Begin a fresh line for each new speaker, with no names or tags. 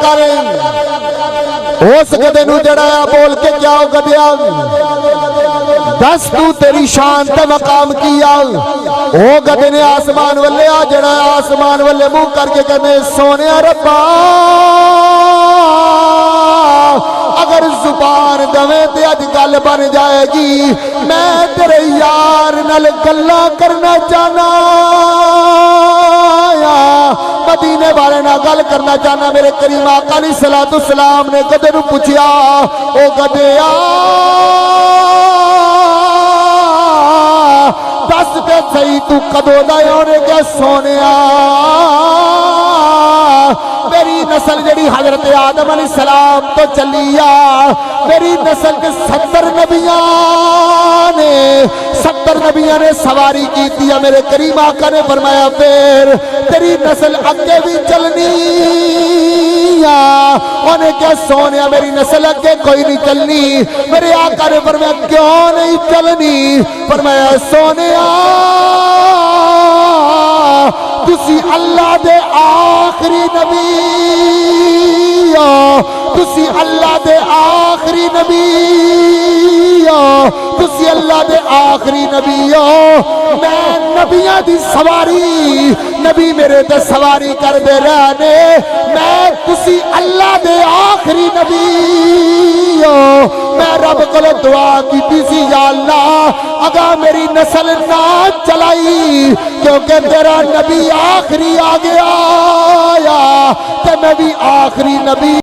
کریں اس گدے نو جڑایا بول کے کیا ہو گدیا دس تو تیری شان تے مقام کیا او گدے نے آسمان والے آ جڑایا آسمان والے منہ کر کے کہنے سونے ربا اگر زبان دویں تے اج گل بن جائے گی میں تیرے یار نال گلاں کرنا چاہنا مدینے والے نہ گل کرنا چاہنا میرے کریم آقا علیہ الصلوۃ والسلام نے گدے نو پوچھیا او گدیا دس تے صحیح تو کدوں دا ہونے گیا سونیا میری نسل جڑی حضرت آدم علیہ السلام تو چلی میری نسل کے 70 نبیاں نے سواری کی دیا میرے کریم آقا نے فرمایا پھر تیری نسل اگے بھی چلنی انہیں کیا سونیا میری نسل اگے کوئی نہیں چلنی میرے آقا نے فرمایا کیوں نہیں چلنی فرمایا سونیا تسی اللہ دے آخری نبی تسی اللہ دے آخری نبی تسی اللہ دے آخری نبی میں نبیاں دی سواری نبی میرے تے سواری کر دے رہنے میں تسی اللہ دے آخری نبی میں رب کو دعا کی تیسی یا اللہ اگا میری نسل نہ چلائی کیونکہ تیرا نبی آخری آ گیا تے میں بھی آخری نبی